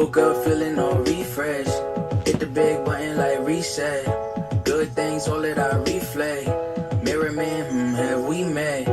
Woke up feeling all refreshed. Hit the big button like reset. Good things, all that I reflect. Mirror man, have we met?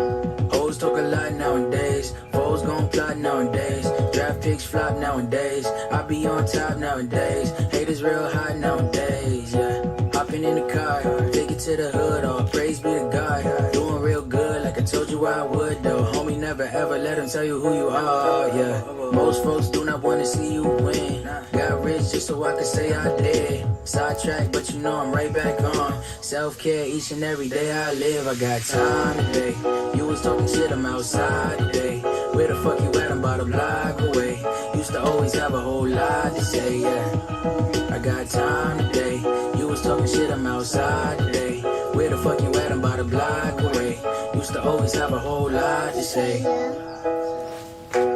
Hoes talk a lot nowadays. Foes gon' plot nowadays. Draft picks flop nowadays. I be on top nowadays. Haters real hot nowadays, yeah. Hopping in the car, take it to the hood. All praise be to God. Doing real good like I told you I would, though. Homie, never ever let them tell you who you are, yeah. Most folks do not want to see you win. Got rich just so I could say I did. Sidetrack, but you know I'm right back on. Self-care each and every day I live. I got time today. You was talking shit, I'm outside today. Where the fuck you at? I'm about a block away. Used to always have a whole lot to say, yeah. I got time today. You was talking shit, I'm outside today. Where the fuck you at? I'm about a block away. Used to always have a whole lot to say.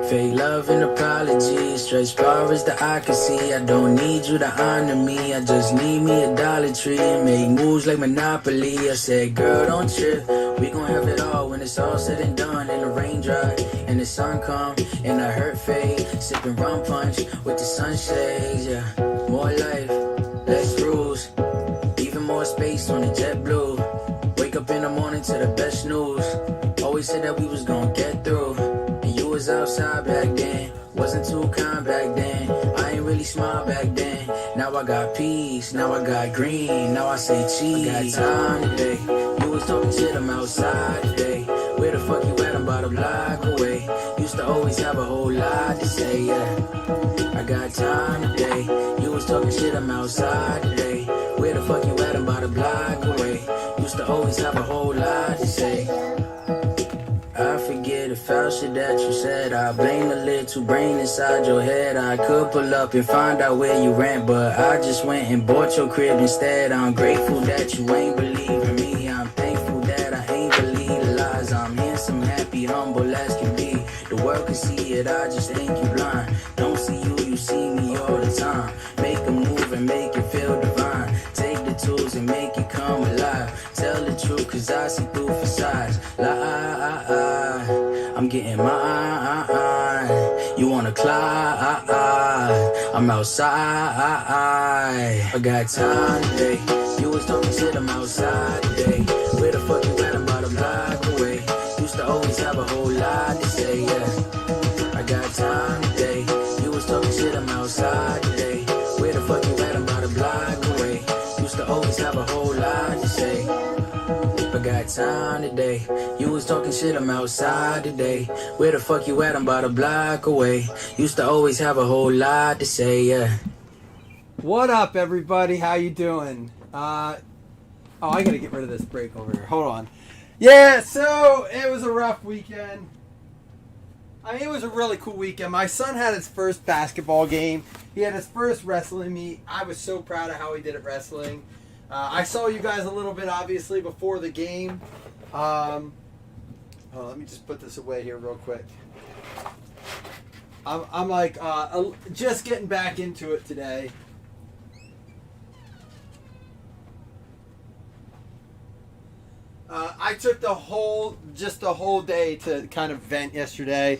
Fake love and apologies, stretch far as the eye can see. I don't need you to honor me, I just need me a Dollar Tree and make moves like Monopoly. I said, girl, don't trip, we gon' have it all when it's all said and done. And the rain dry, and the sun come, and the hurt fade. Sipping rum punch with the sunshades, yeah. More life, less rules, even more space on the JetBlue. Wake up in the morning to the best news. Always said that we was gon' get through. Was outside back then, wasn't too kind back then. I ain't really smart back then. Now I got peace, now I got green, now I say cheese. I got time today. You was talking shit, I'm outside today. Where the fuck you at? I'm about a block away. Used to always have a whole lot to say, yeah. I got time today. You was talking shit, I'm outside today. Where the fuck you at? I'm about a block away. Used to always have a whole lot to say. I forget the foul shit that you said. I blame the little brain inside your head. I could pull up and find out where you ran, but I just went and bought your crib instead. I'm grateful that you ain't believe in me. I'm thankful that I ain't believe the lies. I'm handsome, happy, humble as can be. The world can see it, I just think you blind. Don't see you, you see me all the time. Make a move and make it feel divine. Take the tools and make it come alive. Tell the truth, cause I see through facades. I'm getting mine. You wanna climb? I'm outside. I got time today. You was talking shit, I'm outside today. Where the fuck you at? I'm about a block away. Used to always have a whole lot to say, yeah. I got time today. You was talking shit, I'm outside today. Where the fuck you at? I'm about a block away. Used to always have a whole lot to say. I got time today. You was talking shit, I'm outside today. Where the fuck you at? I'm about a block away. Used to always have a whole lot to say, yeah. What up, everybody? How you doing? I gotta get rid of this break over here. Hold on. Yeah, so it was a rough weekend. I mean, it was a really cool weekend. My son had his first basketball game. He had his first wrestling meet. I was so proud of how he did at wrestling. I saw you guys a little bit, obviously, before the game. Let me just put this away here real quick. I'm like just getting back into it today. I took the whole day to kind of vent yesterday,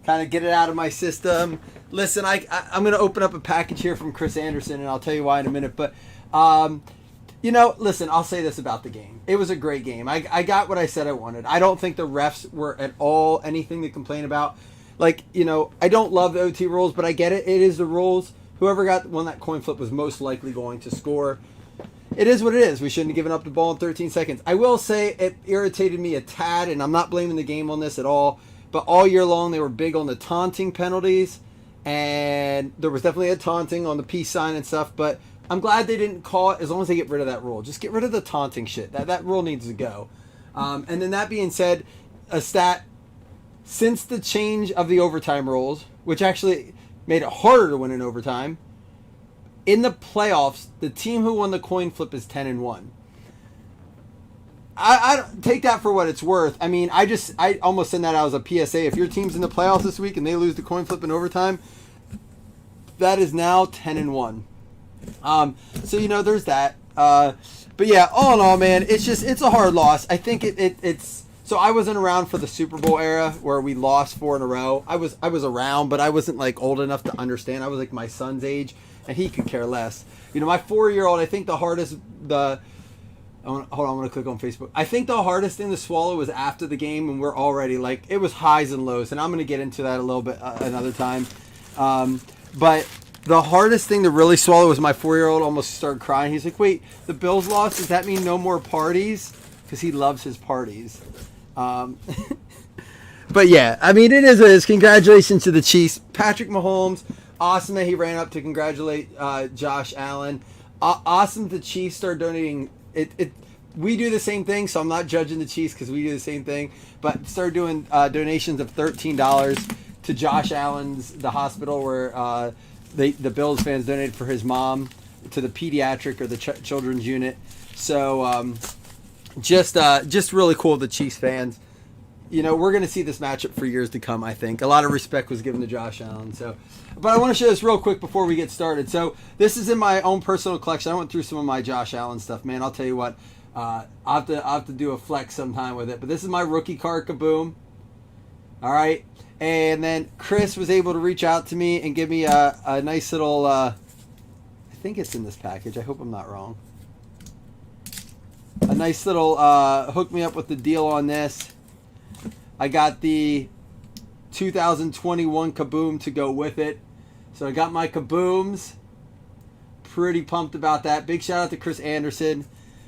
kind of get it out of my system. Listen, I'm going to open up a package here from Chris Anderson, and I'll tell you why in a minute. But listen, I'll say this about the game. It was a great game. I got what I said I wanted. I don't think the refs were at all anything to complain about. Like, I don't love the OT rules, but I get it. It is the rules. Whoever won that coin flip was most likely going to score. It is what it is. We shouldn't have given up the ball in 13 seconds. I will say it irritated me a tad, and I'm not blaming the game on this at all, but all year long they were big on the taunting penalties, and there was definitely a taunting on the peace sign and stuff, but I'm glad they didn't call it as long as they get rid of that rule. Just get rid of the taunting shit. That rule needs to go. And then that being said, a stat, since the change of the overtime rules, which actually made it harder to win in overtime, in the playoffs, the team who won the coin flip is 10-1. I don't take that for what it's worth. I mean, I almost send that out as a PSA. If your team's in the playoffs this week and they lose the coin flip in overtime, that is now 10-1. So there's that. But yeah, all in all, man, it's a hard loss. I think it's So I wasn't around for the Super Bowl era where we lost 4 in a row. I was around, but I wasn't like old enough to understand. I was like my son's age, and he could care less. You know, my 4-year-old, I think the hardest hold on, I'm gonna click on Facebook. I think the hardest thing to swallow was after the game, and we're already like it was highs and lows, and I'm gonna get into that a little bit another time. But the hardest thing to really swallow was my 4-year-old almost started crying. He's like, "Wait, the Bills lost. Does that mean no more parties?" Because he loves his parties. But yeah, I mean, it is what it is. Congratulations to the Chiefs. Patrick Mahomes, awesome that he ran up to congratulate Josh Allen. Awesome the Chiefs start donating. We do the same thing, so I'm not judging the Chiefs because we do the same thing. But start doing donations of $13 to Josh Allen's the hospital where the Bills fans donated for his mom to the pediatric or the children's unit. So just really cool of the Chiefs fans. You know, we're going to see this matchup for years to come, I think. A lot of respect was given to Josh Allen. But I want to show this real quick before we get started. So this is in my own personal collection. I went through some of my Josh Allen stuff, man. I'll tell you what. I'll have to do a flex sometime with it. But this is my rookie card, Kaboom. All right. And then Chris was able to reach out to me and give me a nice little, I think it's in this package. I hope I'm not wrong. A nice little, hook me up with the deal on this. I got the 2021 Kaboom to go with it. So I got my Kabooms. Pretty pumped about that. Big shout out to Chris Anderson.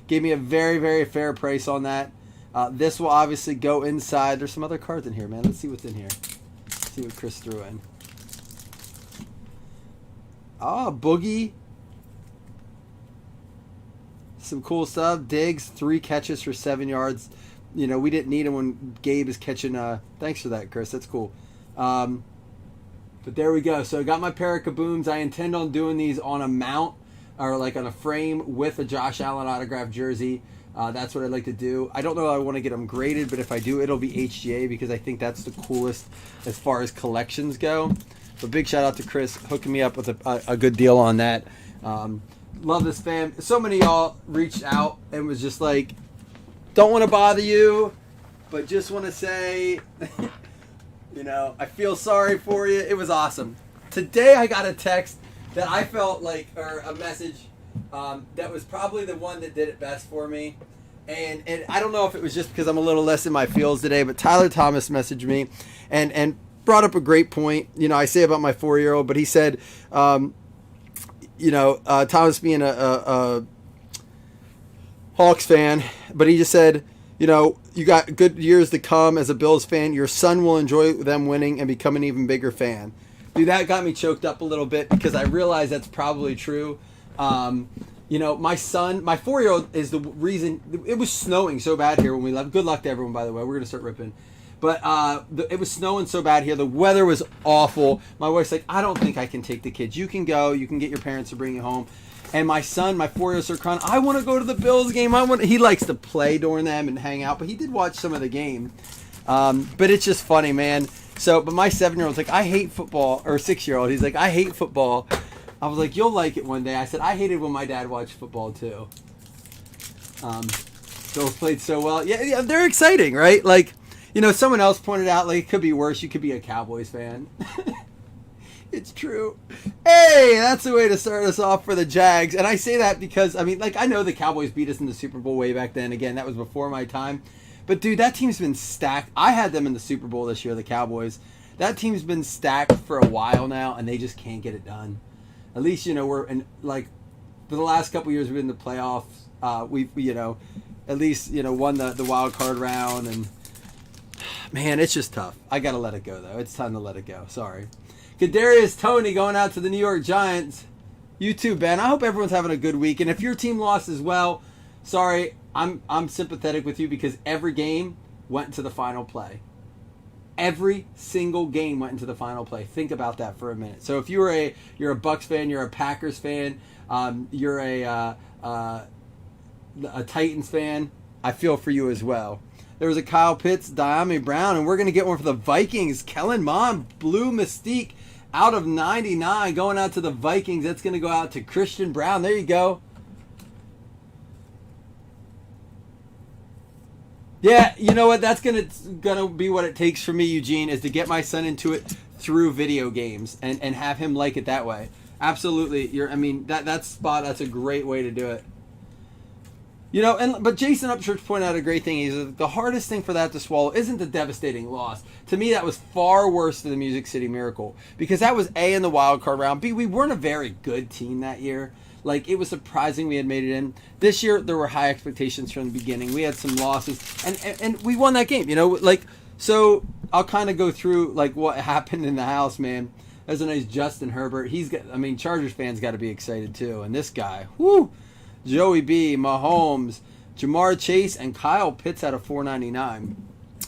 Gave me a very, very fair price on that. This will obviously go inside. There's some other cards in here, man. Let's see what's in here. Let's see what Chris threw in. Boogie. Some cool stuff. Diggs, 3 catches for 7 yards. You know, we didn't need him when Gabe is catching. Thanks for that, Chris. That's cool. But there we go. So I got my pair of Kabooms. I intend on doing these on a mount or like on a frame with a Josh Allen autographed jersey. That's what I'd like to do. I don't know if I want to get them graded, but if I do, it'll be HGA because I think that's the coolest as far as collections go. So big shout out to Chris hooking me up with a good deal on that. Love this fam. So many of y'all reached out and was just like, don't want to bother you, but just want to say, you know, I feel sorry for you. It was awesome. Today I got a text that I felt like, or a message that was probably the one that did it best for me. And I don't know if it was just because I'm a little less in my feels today, but Tyler Thomas messaged me and brought up a great point. You know, I say about my 4-year-old, but he said, you know, Thomas being a Hawks fan, but he just said, you know, you got good years to come as a Bills fan. Your son will enjoy them winning and become an even bigger fan. Dude, that got me choked up a little bit because I realized that's probably true. You know, my son, my 4-year-old is the reason. It was snowing so bad here when we left. Good luck to everyone, by the way. We're going to start ripping. But it was snowing so bad here. The weather was awful. My wife's like, I don't think I can take the kids. You can go. You can get your parents to bring you home. And my son, my 4-year-old, started crying, I want to go to the Bills game. He likes to play during them and hang out, but he did watch some of the game. But it's just funny, man. So, but my 7-year-old's like, I hate football. Or 6-year-old, he's like, I hate football. I was like, you'll like it one day. I said, I hated when my dad watched football too. Bills played so well. Yeah, they're exciting, right? Like, you know, someone else pointed out, like, it could be worse. You could be a Cowboys fan. It's true. Hey, that's the way to start us off for the Jags. And I say that because, I mean, like, I know the Cowboys beat us in the Super Bowl way back then. Again, that was before my time. But, dude, that team's been stacked. I had them in the Super Bowl this year, the Cowboys. That team's been stacked for a while now, and they just can't get it done. At least, you know, we're in, like, for the last couple years, we've been in the playoffs. We've, you know, at least, you know, won the wild card round. And, man, it's just tough. I got to let it go, though. It's time to let it go. Sorry. Kadarius Toney going out to the New York Giants. You too, Ben. I hope everyone's having a good week. And if your team lost as well, sorry, I'm sympathetic with you because every game went to the final play. Every single game went into the final play. Think about that for a minute. So if you're a Bucks fan, you're a Packers fan, you're a Titans fan, I feel for you as well. There was a Kyle Pitts, Diami Brown, and we're going to get one for the Vikings. Kellen Mond, Blue Mystique, out of 99, going out to the Vikings. That's going to go out to Christian Brown. There you go. Yeah, you know what? That's gonna be what it takes for me, Eugene, is to get my son into it through video games and have him like it that way. Absolutely, that's a great way to do it. But Jason Upchurch pointed out a great thing. He's like, the hardest thing for that to swallow isn't the devastating loss. To me, that was far worse than the Music City Miracle, because that was A, in the wild card round. B, we weren't a very good team that year. Like, it was surprising we had made it in. This year, there were high expectations from the beginning. We had some losses, and we won that game. So I'll kind of go through like what happened in the house, man. There's a nice Justin Herbert. Chargers fans got to be excited too. And this guy, whoo. Joey B, Mahomes, Jamar Chase, and Kyle Pitts out of 499.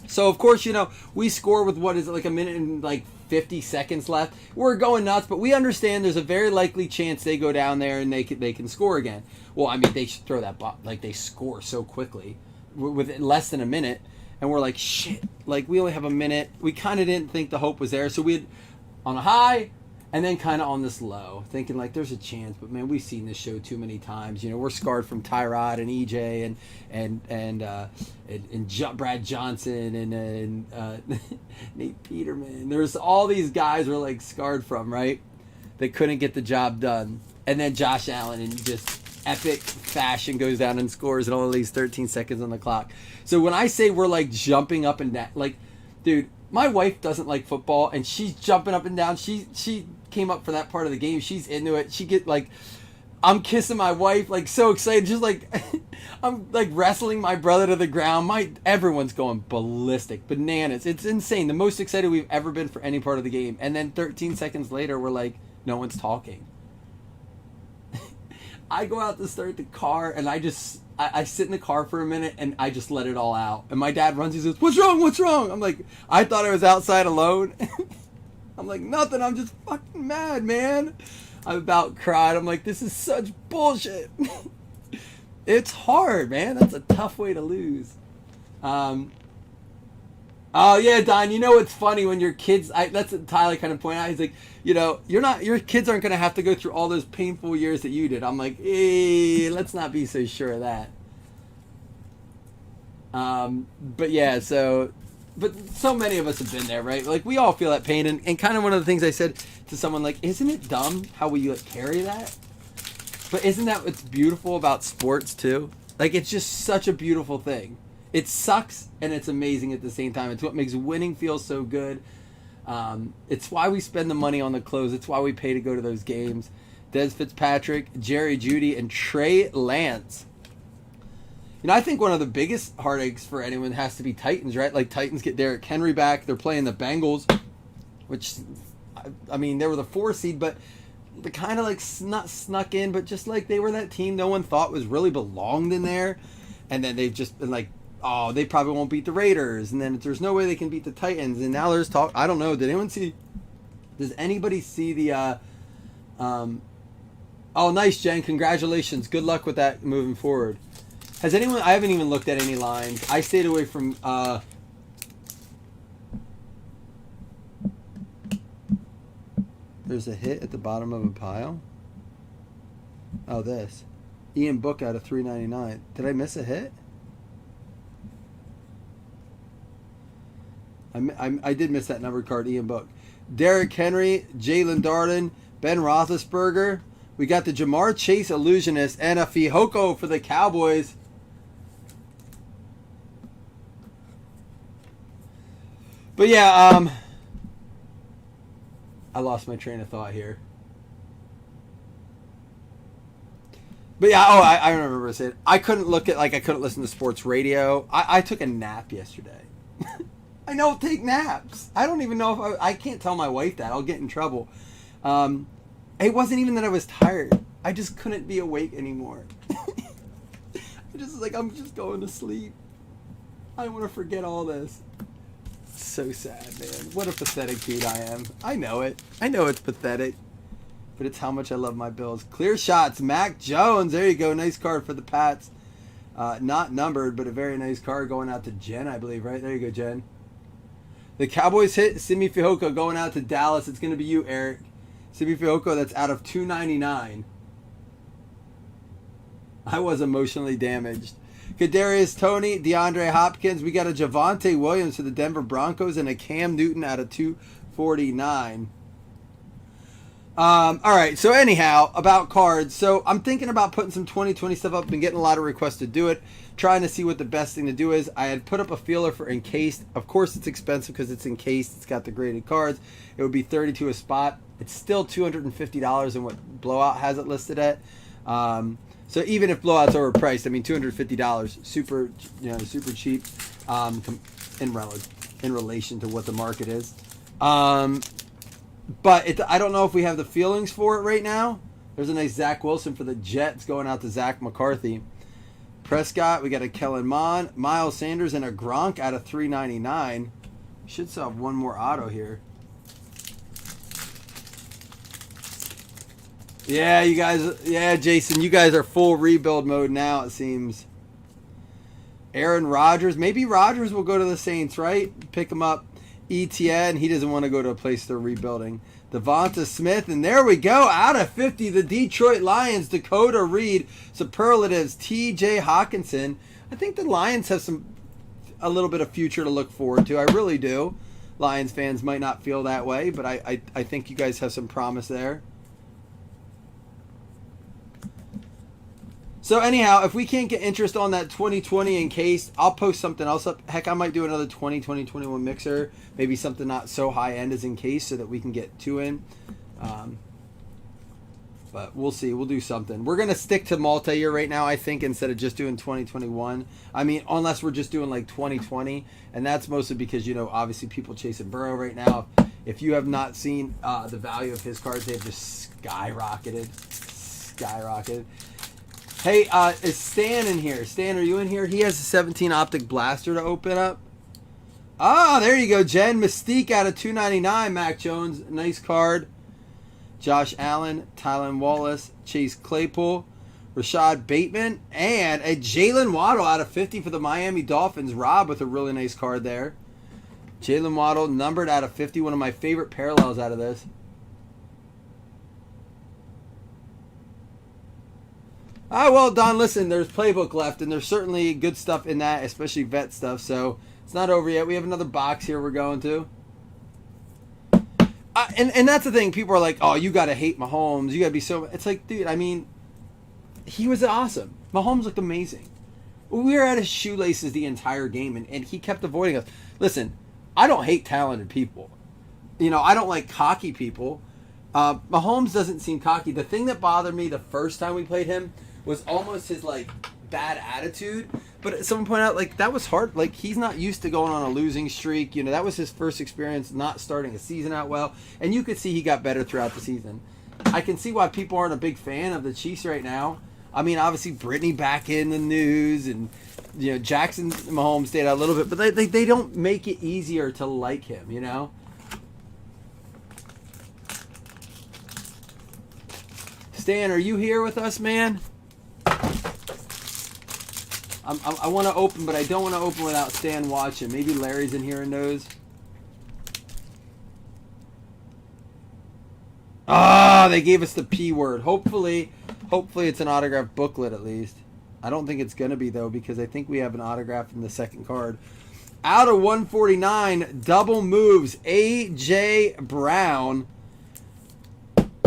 So, of course, we score with what is it, like a minute and like 50 seconds left. We're going nuts, but we understand there's a very likely chance they go down there and they can score again. Well, I mean, they should throw that ball. Like, they score so quickly with less than a minute. And we're like, shit, like, we only have a minute. We kind of didn't think the hope was there. So we had on a high, and then kind of on this low, thinking like there's a chance, but man, we've seen this show too many times. We're scarred from Tyrod and EJ and Brad Johnson and Nate Peterman. There's all these guys we're like scarred from, right? That couldn't get the job done, and then Josh Allen in just epic fashion goes down and scores, and only leaves 13 seconds on the clock. So when I say we're like jumping up and down, like, dude, my wife doesn't like football, and she's jumping up and down. She came up for that part of the game. She's into it. She get like, I'm kissing my wife, like so excited, just like I'm like wrestling my brother to the ground. Everyone's going ballistic, bananas. It's insane. The most excited we've ever been for any part of the game. And then 13 seconds later, we're like, no one's talking. I go out to start the car, and I sit in the car for a minute, and I just let it all out. And my dad runs, he says, "What's wrong? What's wrong?" I'm like, I thought I was outside alone. I'm like, nothing, I'm just fucking mad, man. I about cried. I'm like, this is such bullshit. It's hard, man. That's a tough way to lose. Oh yeah, Don, it's funny when your kids, that's what Tyler kind of pointed out. He's like, your kids aren't going to have to go through all those painful years that you did. I'm like, let's not be so sure of that. But yeah, but so many of us have been there, right? Like, we all feel that pain, and kind of one of the things I said to someone, like, isn't it dumb how we like carry that? But isn't that what's beautiful about sports too? Like, it's just such a beautiful thing. It sucks and it's amazing at the same time. It's what makes winning feel so good. It's why we spend the money on the clothes. It's why we pay to go to those games. Des Fitzpatrick, Jerry Jeudy, and Trey Lance. I think one of the biggest heartaches for anyone has to be Titans, right? Like, Titans get Derrick Henry back. They're playing the Bengals, which, I mean, they were the 4 seed, but they kind of like not snuck in, but just like they were that team no one thought was really belonged in there. And then they've just been like, oh, they probably won't beat the Raiders. And then there's no way they can beat the Titans. And now there's talk. I don't know. Does anybody see the, oh, nice, Jen. Congratulations. Good luck with that moving forward. I haven't even looked at any lines. I stayed away from, there's a hit at the bottom of a pile. Oh, this. Ian Book out of 399. Did I miss a hit? I did miss that numbered card, Ian Book. Derrick Henry, Jalen Darden, Ben Roethlisberger. We got the Jamar Chase illusionist and a Fihoko for the Cowboys. But yeah, I lost my train of thought here. But yeah, I remember saying I couldn't listen to sports radio. I took a nap yesterday. I don't take naps. I don't even know if I can't tell my wife that. I'll get in trouble. It wasn't even that I was tired. I just couldn't be awake anymore. I'm just going to sleep. I want to forget all this. So sad, man. What a pathetic dude I am. I know it. I know it's pathetic. But it's how much I love my Bills. Clear shots. Mac Jones. There you go. Nice card for the Pats. Not numbered, but a very nice card going out to Jen, I believe, right? There you go, Jen. The Cowboys hit Simi Fihoko going out to Dallas. It's going to be you, Eric. Simi Fihoko, that's out of 299. I was emotionally damaged. Kadarius Toney, DeAndre Hopkins. We got a Javonte Williams for the Denver Broncos and a Cam Newton out of 249. All right, so anyhow, about cards. So I'm thinking about putting some 2020 stuff up. Been getting a lot of requests to do it. Trying to see what the best thing to do is. I had put up a feeler for encased. Of course, it's expensive because it's encased. It's got the graded cards. It would be $32 a spot. It's still $250 in what Blowout has it listed at. So even if Blowout's overpriced, I mean $250, super, super cheap, in relation to what the market is. But I don't know if we have the feelings for it right now. There's a nice Zach Wilson for the Jets going out to Zach McCarthy. Prescott, we got a Kellen Mond, Miles Sanders, and a Gronk out of 399. Should still have one more auto here. Yeah, you guys. Yeah, Jason, you guys are full rebuild mode now, it seems. Aaron Rodgers. Maybe Rodgers will go to the Saints, right? Pick him up. Etienne, he doesn't want to go to a place they're rebuilding. Devonta Smith, and there we go. Out of 50, the Detroit Lions, Dakota Reed, superlatives, T.J. Hawkinson. I think the Lions have a little bit of future to look forward to. I really do. Lions fans might not feel that way, but I think you guys have some promise there. So anyhow, if we can't get interest on that 2020 encased, I'll post something else up. Heck, I might do another 2021 mixer. Maybe something not so high end as encased so that we can get two in. But we'll see. We'll do something. We're going to stick to multi-year right now, I think, instead of just doing 2021. I mean, unless we're just doing like 2020. And that's mostly because, obviously people chasing Burrow right now. If you have not seen the value of his cards, they've just skyrocketed. Hey, is Stan in here? Stan, are you in here? He has a 17 Optic Blaster to open up. Ah, there you go, Jen. Mystique out of 299. Mac Jones, nice card. Josh Allen, Tylan Wallace, Chase Claypool, Rashad Bateman, and a Jalen Waddle out of 50 for the Miami Dolphins. Rob with a really nice card there. Jalen Waddle, numbered out of 50. One of my favorite parallels out of this. Well, Don, listen, there's playbook left, and there's certainly good stuff in that, especially vet stuff, so it's not over yet. We have another box here we're going to. And that's the thing. People are like, oh, you got to hate Mahomes. You got to be so... It's like, dude, I mean, he was awesome. Mahomes looked amazing. We were at his shoelaces the entire game, and he kept avoiding us. Listen, I don't hate talented people. I don't like cocky people. Mahomes doesn't seem cocky. The thing that bothered me the first time we played him was almost his bad attitude, but someone pointed out that was hard. He's not used to going on a losing streak. That was his first experience not starting a season out well, and you could see he got better throughout the season. I can see why people aren't a big fan of the Chiefs right now. I mean, obviously Brittany back in the news, and Jackson Mahomes stayed out a little bit, but they don't make it easier to like him. Stan, are you here with us, man? I want to open, but I don't want to open without Stan watching. Maybe Larry's in here and knows. They gave us the P word. Hopefully it's an autograph booklet at least. I don't think it's going to be, though, because I think we have an autograph in the second card. Out of 149, double moves, A.J. Brown.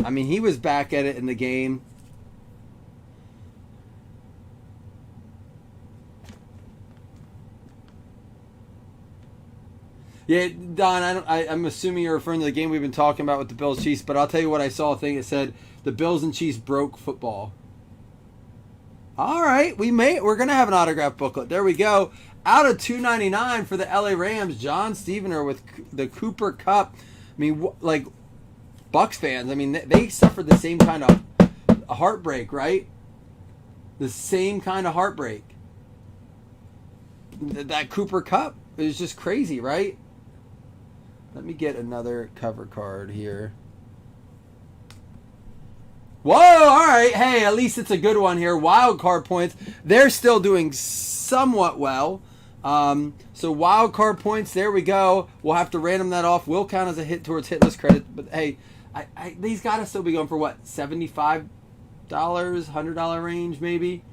I mean, he was back at it in the game. Yeah, Don, I'm assuming you're referring to the game we've been talking about with the Bills Chiefs, but I'll tell you what I saw a thing that said the Bills and Chiefs broke football. All right, we're going to have an autograph booklet. There we go. Out of 299 for the LA Rams, John Stevener with the Cooper Cup. I mean, Bucks fans, I mean, they suffered the same kind of heartbreak, right? The same kind of heartbreak. That Cooper Cup is just crazy, right? Let me get another cover card here. Whoa, all right. Hey, at least it's a good one here. Wild card points. They're still doing somewhat well. So wild card points, there we go. We'll have to random that off. Will count as a hit towards hit list credit. But hey, these got to still be going for what? $75, $100 range maybe?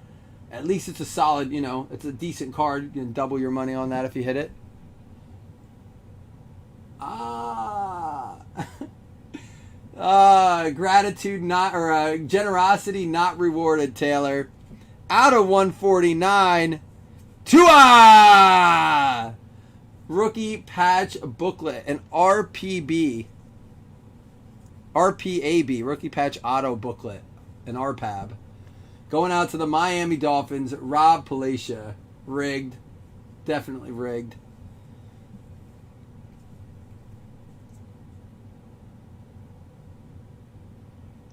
At least it's a solid, you know, it's a decent card. You can double your money on that if you hit it. Gratitude not, or generosity not rewarded, Taylor. Out of 149, Tua! Rookie patch booklet, an RPB. RPAB, rookie patch auto booklet, an RPAB. Going out to the Miami Dolphins, Rob Palacia. Rigged. Definitely rigged.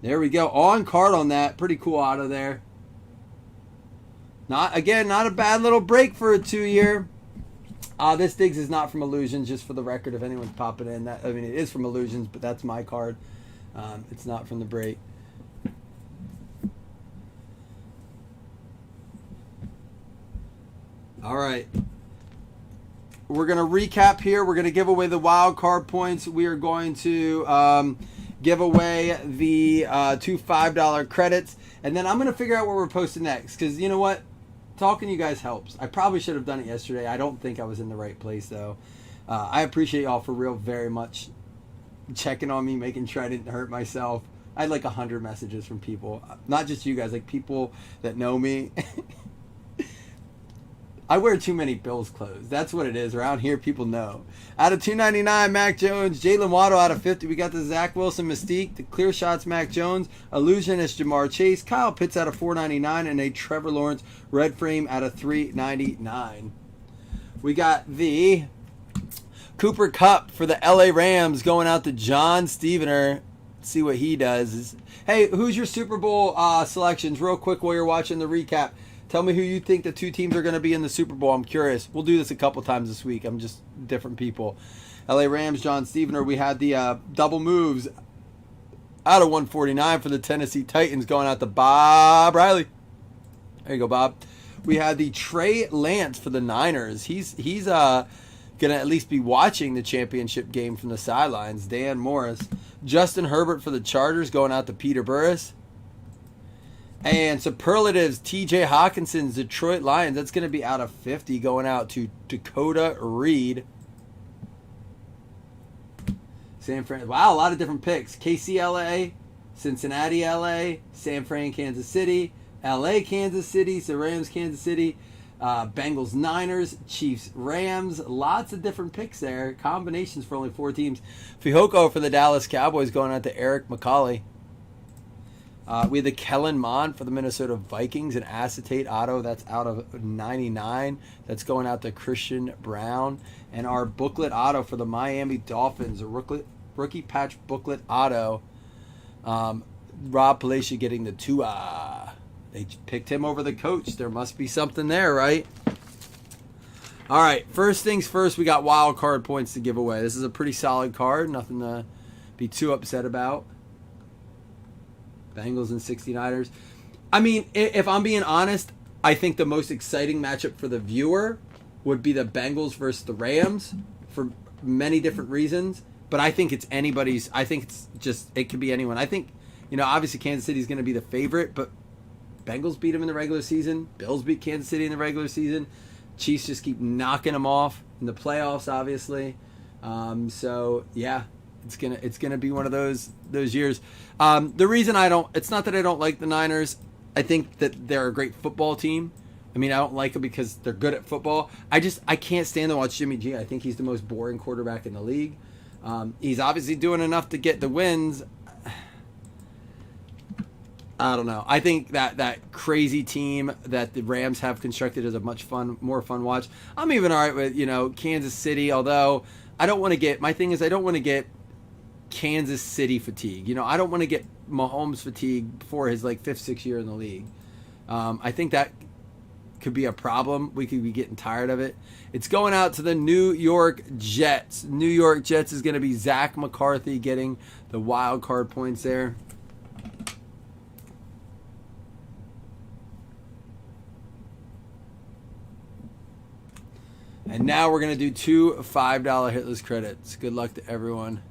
There we go. On card on that. Pretty cool auto there. Not a bad little break for a 2-year. This Diggs is not from Illusions, just for the record, if anyone's popping in. It is from Illusions, but that's my card. It's not from the break. All right. We're going to recap here. We're going to give away the wild card points. We are going to give away the 2 $5 credits. And then I'm going to figure out what we're posting next. Because you know what? Talking to you guys helps. I probably should have done it yesterday. I don't think I was in the right place, though. I appreciate y'all for real very much checking on me, making sure I didn't hurt myself. I had like 100 messages from people. Not just you guys, like people that know me. I wear too many Bills clothes. That's what it is. Around here, people know. Out of 299, Mac Jones. Jalen Waddle out of 50. We got the Zach Wilson Mystique. The clear shots, Mac Jones. Illusionist, Jamar Chase. Kyle Pitts out of 499. And a Trevor Lawrence red frame out of 399. We got the Cooper Kupp for the LA Rams going out to John Stevener. Let's see what he does. Hey, who's your Super Bowl selections? Real quick while you're watching the recap. Tell me who you think the two teams are going to be in the Super Bowl. I'm curious. We'll do this a couple times this week. I'm just different people. LA Rams, John Stevener. We had the double moves out of 149 for the Tennessee Titans going out to Bob Riley. There you go, Bob. We had the Trey Lance for the Niners. He's going to at least be watching the championship game from the sidelines. Dan Morris. Justin Herbert for the Chargers going out to Peter Burris. And superlatives, TJ Hawkinson's Detroit Lions. That's going to be out of 50 going out to Dakota Reed. San Fran. Wow, a lot of different picks. KC LA, Cincinnati LA, San Fran Kansas City, LA Kansas City, so Rams Kansas City, Bengals Niners, Chiefs Rams. Lots of different picks there. Combinations for only 4 teams. Fihoko for the Dallas Cowboys going out to Eric McCauley. We have the Kellen Mond for the Minnesota Vikings, an acetate auto that's out of 99. That's going out to Christian Brown. And our booklet auto for the Miami Dolphins, a rookie patch booklet auto. Rob Palacia getting the Tua. They picked him over the coach. There must be something there, right? All right, first things first, we got wild card points to give away. This is a pretty solid card. Nothing to be too upset about. Bengals and 69ers. I mean, if I'm being honest, I think the most exciting matchup for the viewer would be the Bengals versus the Rams for many different reasons. But I think it's anybody's. I think it's just, it could be anyone. I think, obviously Kansas City is going to be the favorite, but Bengals beat them in the regular season. Bills beat Kansas City in the regular season. Chiefs just keep knocking them off in the playoffs, obviously. So, yeah. It's gonna be one of those years. The reason it's not that I don't like the Niners. I think that they're a great football team. I mean, I don't like them because they're good at football. I can't stand to watch Jimmy G. I think he's the most boring quarterback in the league. He's obviously doing enough to get the wins. I don't know. I think that crazy team that the Rams have constructed is a much more fun watch. I'm even all right with Kansas City, although I don't want to get. My thing is I don't want to get Kansas City fatigue. I don't want to get Mahomes fatigue before his 5th, 6th year in the league. I think that could be a problem. We could be getting tired of it. It's going out to the New York Jets. New York Jets is going to be Zach McCarthy getting the wild card points there. And now we're going to do 2 $5 hitless credits. Good luck to everyone.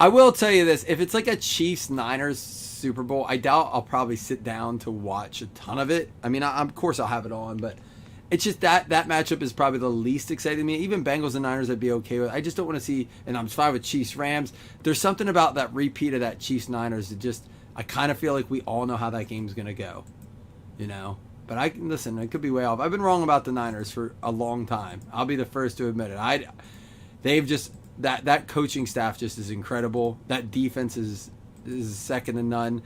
I will tell you this: if it's like a Chiefs Niners Super Bowl, I doubt I'll probably sit down to watch a ton of it. I mean, of course I'll have it on, but it's just that matchup is probably the least exciting to me. Even Bengals and Niners I'd be okay with. I just don't want to see, and I'm fine with Chiefs Rams. There's something about that repeat of that Chiefs Niners that just, I kind of feel like we all know how that game's going to go, you know. But I can listen. It could be way off. I've been wrong about the Niners for a long time. I'll be the first to admit it. They've just that coaching staff just is incredible. That defense is second to none.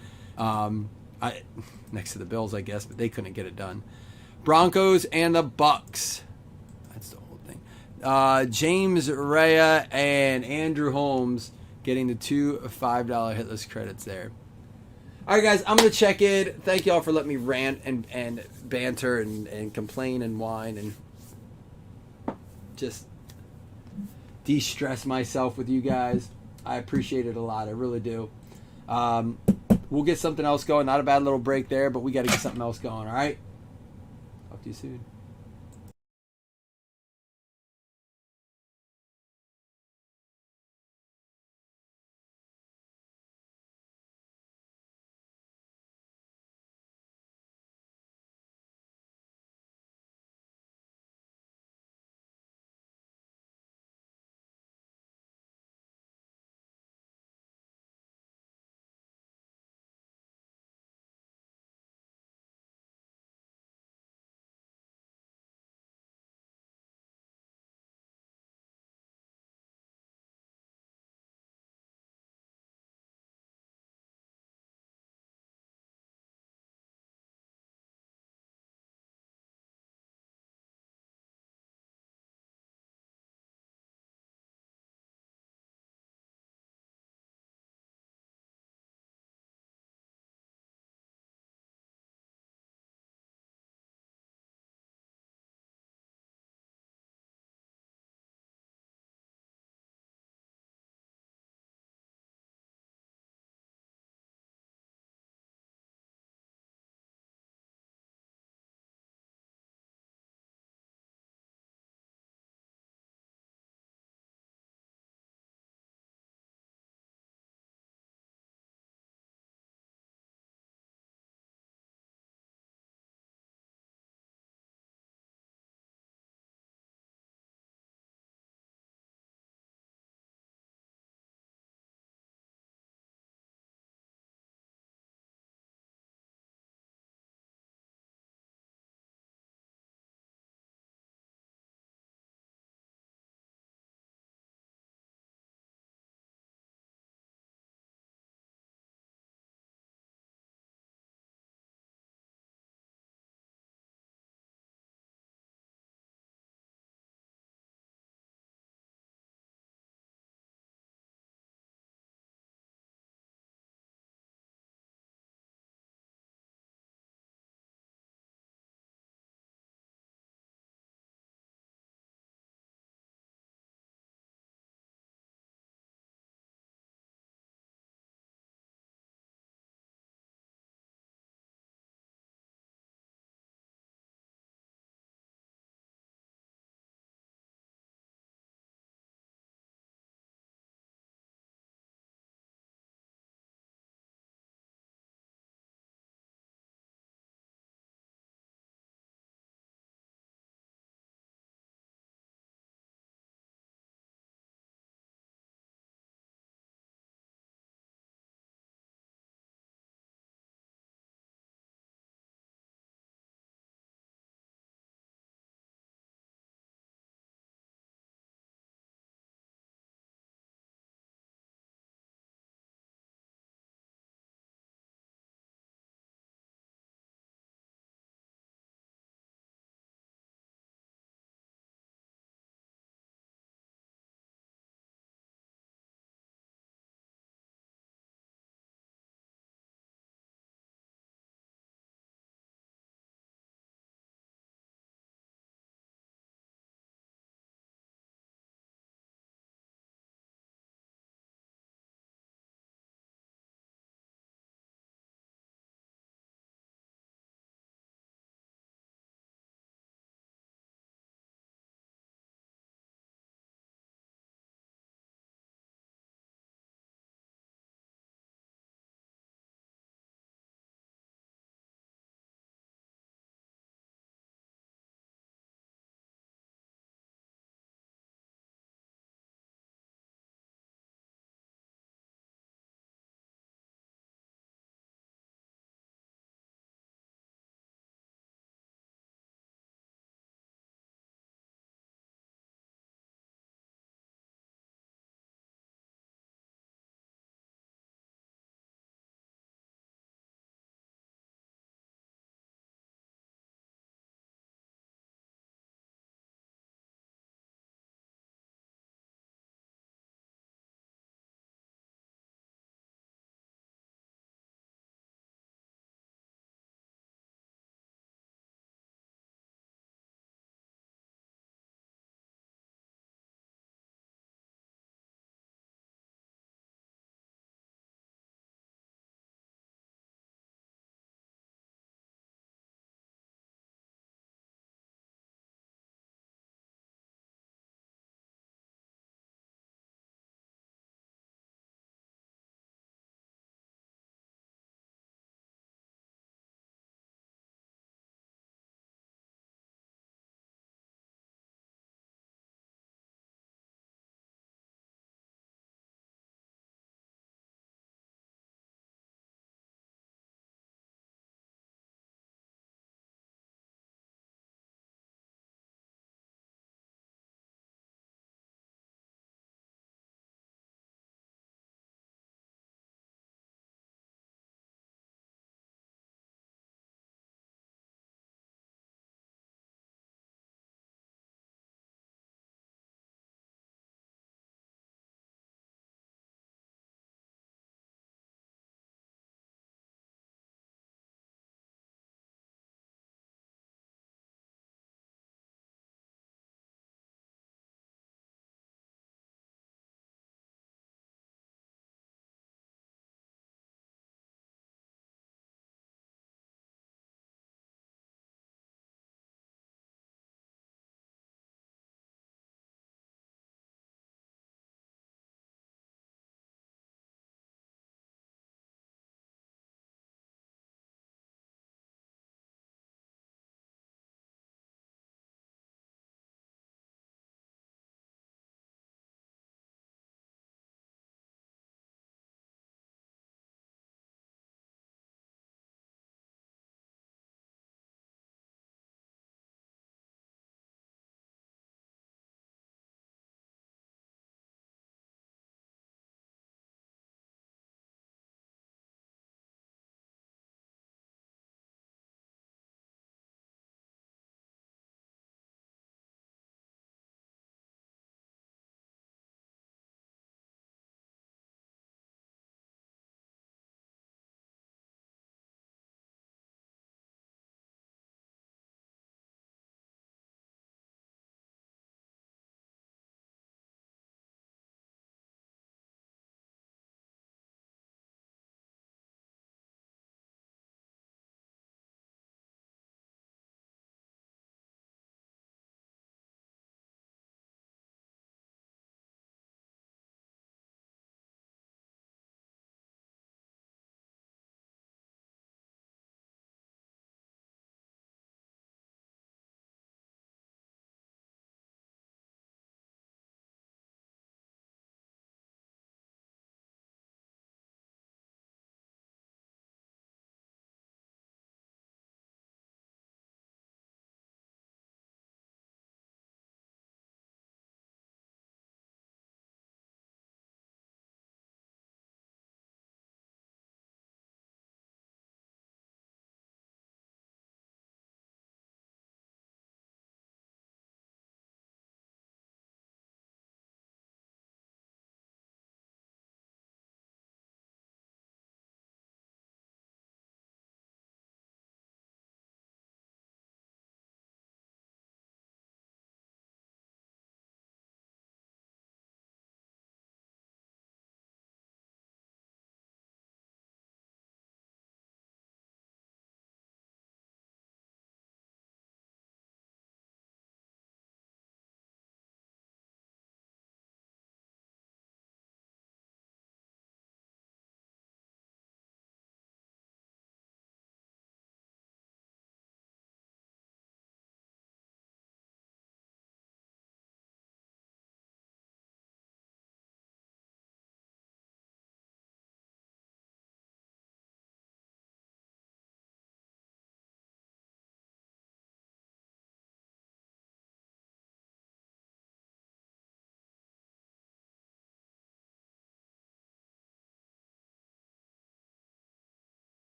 Next to the Bills, I guess, but they couldn't get it done. Broncos and the Bucks. That's the whole thing. James Rea and Andrew Holmes getting the 2 $5 hitless credits there. All right, guys, I'm going to check in. Thank you all for letting me rant and banter and complain and whine and just de-stress myself with you guys. I appreciate it a lot. I really do. We'll get something else going. Not a bad little break there, but we got to get something else going, all right? Talk to you soon.